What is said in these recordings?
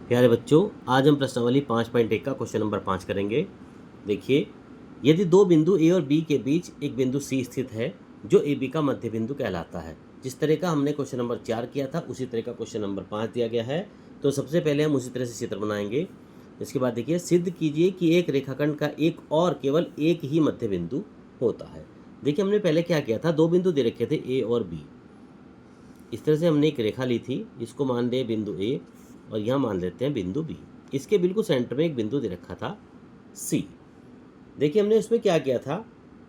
प्यारे बच्चों, आज हम प्रश्नावली 5.1 का क्वेश्चन नंबर 5 करेंगे। देखिए, यदि दो बिंदु ए और बी के बीच एक बिंदु सी स्थित है जो ए बी का मध्य बिंदु कहलाता है। जिस तरह का हमने क्वेश्चन नंबर 4 किया था उसी तरह का क्वेश्चन नंबर 5 दिया गया है। तो सबसे पहले हम उसी तरह से चित्र बनाएंगे। इसके बाद देखिए, सिद्ध कीजिए कि एक रेखाखंड का एक और केवल एक ही मध्य बिंदु होता है। देखिए, हमने पहले क्या किया था, दो बिंदु दे रखे थे ए और बी। इस तरह से हमने एक रेखा ली थी, इसको मान लिया बिंदु ए और यहाँ मान लेते हैं बिंदु बी। इसके बिल्कुल सेंटर में एक बिंदु दे रखा था सी। देखिए, हमने उसमें क्या किया था,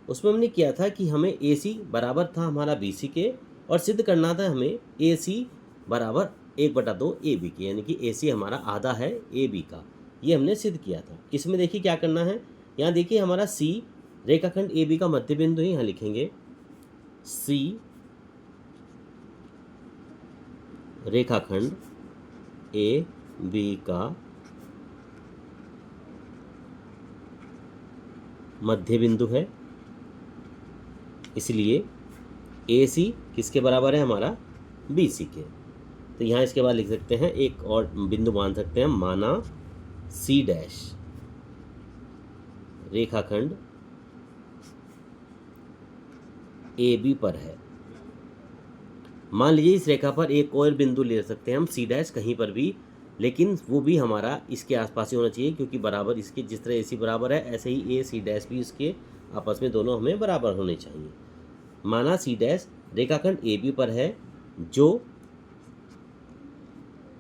उसमें हमने किया था कि हमें ए सी बराबर था हमारा बी सी के, और सिद्ध करना था हमें ए सी बराबर 1/2 ए बी के, यानी कि ए सी हमारा आधा है ए बी का। ये हमने सिद्ध किया था। इसमें देखिए क्या करना है, यहाँ देखिए हमारा सी रेखाखंड ए बी का मध्य बिंदु है। यहाँ लिखेंगे सी रेखाखंड ए बी का मध्य बिंदु है, इसलिए ए सी किसके बराबर है, हमारा बी सी के। तो यहाँ इसके बाद लिख सकते हैं, एक और बिंदु मान सकते हैं, माना सी डैश रेखाखंड ए बी पर है। मान लीजिए इस रेखा पर एक और बिंदु ले सकते हैं हम सी डैश कहीं पर भी, लेकिन वो भी हमारा इसके आसपास ही होना चाहिए, क्योंकि बराबर इसके जिस तरह ए सी बराबर है ऐसे ही ए सी डैश भी इसके आपस में दोनों हमें बराबर होने चाहिए। माना सी डैश रेखाखंड ए बी पर है जो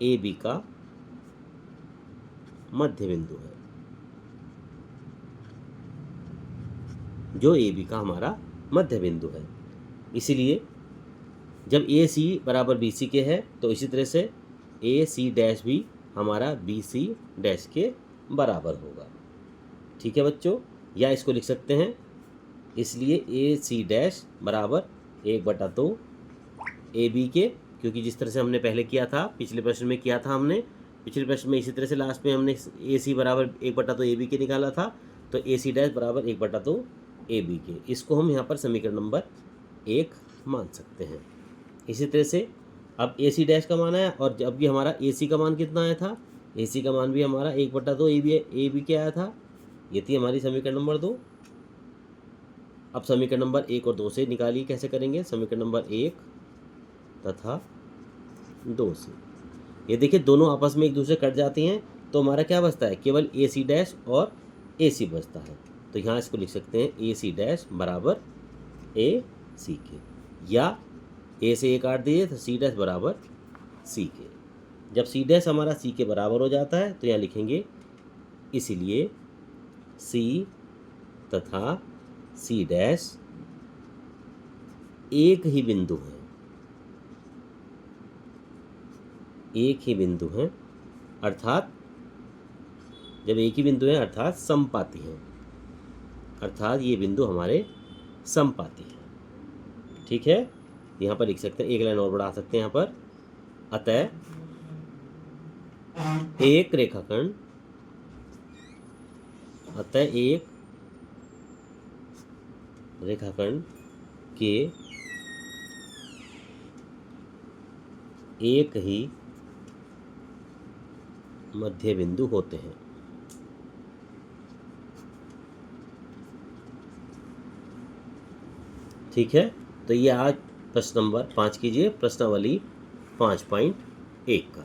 ए बी का मध्य बिंदु है, जो ए बी का हमारा मध्य बिंदु है। इसीलिए जब ए सी बराबर बी सी के है तो इसी तरह से ए सी डैश भी हमारा बी सी डैश के बराबर होगा। ठीक है बच्चों, या इसको लिख सकते हैं, इसलिए ए सी डैश बराबर 1/2 ए बी के, क्योंकि जिस तरह से हमने पहले किया था, पिछले प्रश्न में किया था हमने, पिछले प्रश्न में इसी तरह से लास्ट में हमने ए सी बराबर 1/2 ए बी के निकाला था। तो ए सी डैश बराबर 1/2 ए बी के, इसको हम यहाँ पर समीकरण नंबर 1 मान सकते हैं। इसी तरह से अब ए सी डैश का मान आया, और जब भी हमारा ए सी का मान कितना आया था, ए सी का मान भी हमारा 1/2 ए बी के आया था। ये थी हमारी समीकरण नंबर 2। अब समीकरण नंबर 1 और 2 से निकालिए, कैसे करेंगे, समीकरण नंबर 1 तथा 2 से। ये देखिए दोनों आपस में एक दूसरे कट जाती हैं, तो हमारा क्या बचता है, केवल ए सी डैश और ए सी बचता है। तो यहाँ इसको लिख सकते हैं ए सी डैश बराबर ए सी के, या ए से ए काट दिए तो सी डैश बराबर सी के। जब सी डैश हमारा सी के बराबर हो जाता है तो यहाँ लिखेंगे, इसीलिए सी तथा सी डैश एक ही बिंदु है, एक ही बिंदु है, अर्थात जब एक ही बिंदु है अर्थात समपाती हैं, अर्थात ये बिंदु हमारे समपाती हैं। ठीक है, यहाँ पर लिख सकते हैं, एक लाइन और बढ़ा सकते हैं यहाँ पर, अतः एक रेखाखंड, अतः एक रेखाखंड के एक ही मध्य बिंदु होते हैं। ठीक है, तो ये आज प्रश्न नंबर 5 कीजिए, प्रश्नावली 5.1 का।